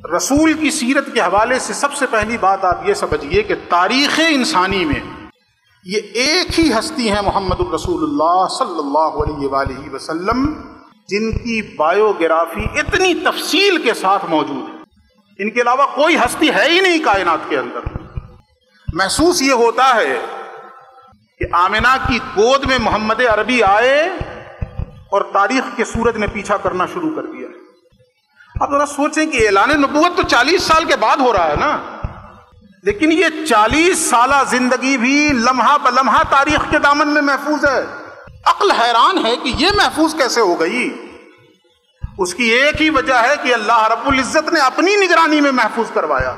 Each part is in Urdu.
رسول کی سیرت کے حوالے سے سب سے پہلی بات آپ یہ سمجھیے کہ تاریخ انسانی میں یہ ایک ہی ہستی ہے محمد الرسول اللہ صلی اللہ علیہ وآلہ وسلم، جن کی بایوگرافی اتنی تفصیل کے ساتھ موجود ہے۔ ان کے علاوہ کوئی ہستی ہے ہی نہیں کائنات کے اندر۔ محسوس یہ ہوتا ہے کہ آمنہ کی گود میں محمد عربی آئے اور تاریخ کے سورج نے پیچھا کرنا شروع کر دیا۔ اب ذرا سوچیں کہ اعلان نبوت تو 40 سال کے بعد ہو رہا ہے نا، لیکن یہ 40 سالہ زندگی بھی لمحہ بلمحہ تاریخ کے دامن میں محفوظ ہے۔ عقل حیران ہے کہ یہ محفوظ کیسے ہو گئی۔ اس کی ایک ہی وجہ ہے کہ اللہ رب العزت نے اپنی نگرانی میں محفوظ کروایا۔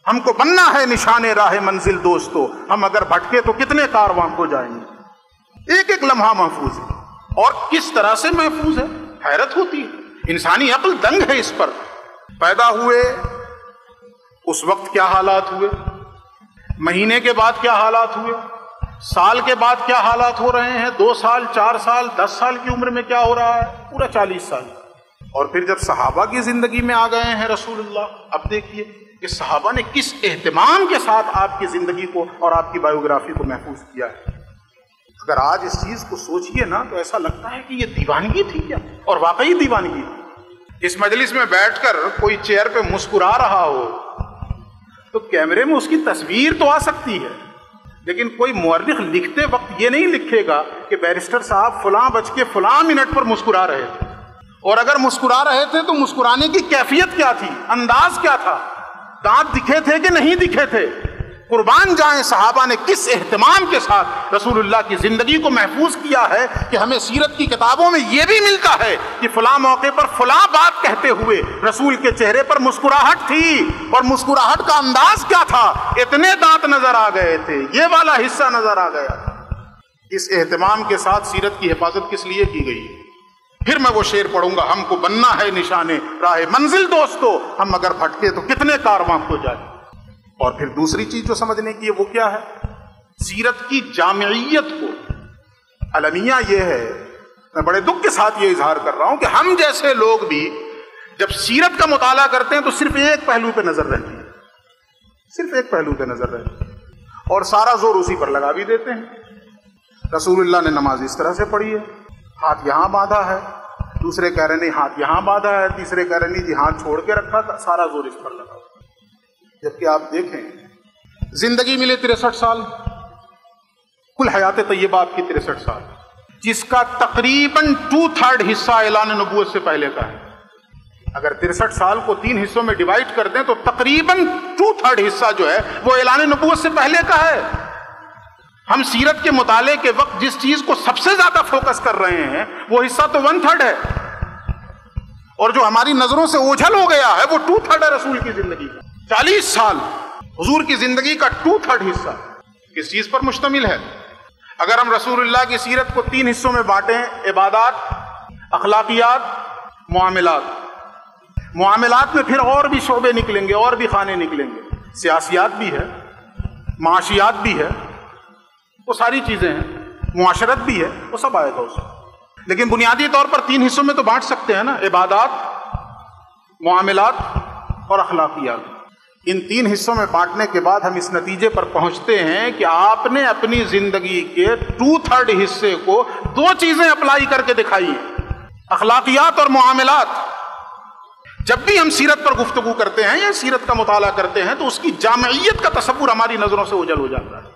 ہم کو بننا ہے نشان راہ منزل دوستو، ہم اگر بھٹکے تو کتنے کارواں ہو جائیں گے۔ ایک ایک لمحہ محفوظ ہے، اور کس طرح سے محفوظ ہے، حیرت ہوتی ہے۔ انسانی عقل دنگ ہے اس پر۔ پیدا ہوئے اس وقت کیا حالات ہوئے، مہینے کے بعد کیا حالات ہوئے، سال کے بعد کیا حالات ہو رہے ہیں، 2 سال 4 سال 10 سال کی عمر میں کیا ہو رہا ہے، پورا 40 سال۔ اور پھر جب صحابہ کی زندگی میں آ گئے ہیں رسول اللہ، اب دیکھیے کہ صحابہ نے کس اہتمام کے ساتھ آپ کی زندگی کو اور آپ کی بایوگرافی کو محفوظ کیا ہے۔ اگر آج اس چیز کو سوچئے نا تو ایسا لگتا ہے کہ یہ دیوانگی تھی کیا، اور واقعی دیوانگی تھی۔ اس مجلس میں بیٹھ کر کوئی چیئر پہ مسکرا رہا ہو تو کیمرے میں اس کی تصویر تو آ سکتی ہے، لیکن کوئی مورخ لکھتے وقت یہ نہیں لکھے گا کہ بیرسٹر صاحب فلاں بج کے فلاں منٹ پر مسکرا رہے تھے، اور اگر مسکرا رہے تھے تو مسکرانے کی کیفیت کیا تھی، انداز کیا تھا، دانت دکھے تھے کہ نہیں دکھے تھے۔ قربان جائیں صحابہ نے کس اہتمام کے ساتھ رسول اللہ کی زندگی کو محفوظ کیا ہے کہ ہمیں سیرت کی کتابوں میں یہ بھی ملتا ہے کہ فلاں موقع پر فلاں بات کہتے ہوئے رسول کے چہرے پر مسکراہٹ تھی، اور مسکراہٹ کا انداز کیا تھا، اتنے دانت نظر آ گئے تھے، یہ والا حصہ نظر آ گیا تھا۔ اس اہتمام کے ساتھ سیرت کی حفاظت کس لیے کی گئی؟ پھر میں وہ شعر پڑھوں گا، ہم کو بننا ہے نشانے راہ منزل دوستو، ہم اگر بھٹکے تو کتنے کارواں ہو جائے۔ اور پھر دوسری چیز جو سمجھنے کی ہے وہ کیا ہے، سیرت کی جامعیت کو۔ المیہ یہ ہے، میں بڑے دکھ کے ساتھ یہ اظہار کر رہا ہوں کہ ہم جیسے لوگ بھی جب سیرت کا مطالعہ کرتے ہیں تو صرف ایک پہلو پہ نظر رہتی ہے، صرف ایک پہلو پہ نظر رہتی ہے، اور سارا زور اسی پر لگا بھی دیتے ہیں۔ رسول اللہ نے نماز اس طرح سے پڑھی ہے، ہاتھ یہاں باندھا ہے، دوسرے کہہ رہے نہیں ہاتھ یہاں باندھا ہے، تیسرے کہہ رہے نہیں جی ہاتھ چھوڑ کے رکھا تھا، سارا زور اس پر لگا۔ جبکہ آپ دیکھیں زندگی ملے 63 سال، کل حیات طیبہ آپ کی 63 سال، جس کا تقریباً 2/3 حصہ اعلان نبوت سے پہلے کا ہے۔ اگر 63 سال کو 3 حصوں میں ڈیوائڈ کر دیں تو تقریباً 2/3 حصہ جو ہے وہ اعلان نبوت سے پہلے کا ہے۔ ہم سیرت کے مطالعے کے وقت جس چیز کو سب سے زیادہ فوکس کر رہے ہیں وہ حصہ تو 1/3 ہے، اور جو ہماری نظروں سے اوجھل ہو گیا ہے وہ 2/3 ہے رسول کی زندگی کا۔ 40 سال حضور کی زندگی کا 2/3 حصہ کس چیز پر مشتمل ہے؟ اگر ہم رسول اللہ کی سیرت کو 3 حصوں میں بانٹیں، عبادات، اخلاقیات، معاملات۔ معاملات میں پھر اور بھی شعبے نکلیں گے، اور بھی خانے نکلیں گے، سیاسیات بھی ہے، معاشیات بھی ہے، وہ ساری چیزیں ہیں، معاشرت بھی ہے، وہ سب آئے گا اس میں۔ لیکن بنیادی طور پر 3 حصوں میں تو بانٹ سکتے ہیں نا، عبادات، معاملات اور اخلاقیات۔ ان 3 حصوں میں بانٹنے کے بعد ہم اس نتیجے پر پہنچتے ہیں کہ آپ نے اپنی زندگی کے 2/3 حصے کو 2 چیزیں اپلائی کر کے دکھائی ہیں، اخلاقیات اور معاملات۔ جب بھی ہم سیرت پر گفتگو کرتے ہیں یا سیرت کا مطالعہ کرتے ہیں تو اس کی جامعیت کا تصور ہماری نظروں سے اوجھل ہو جاتا ہے۔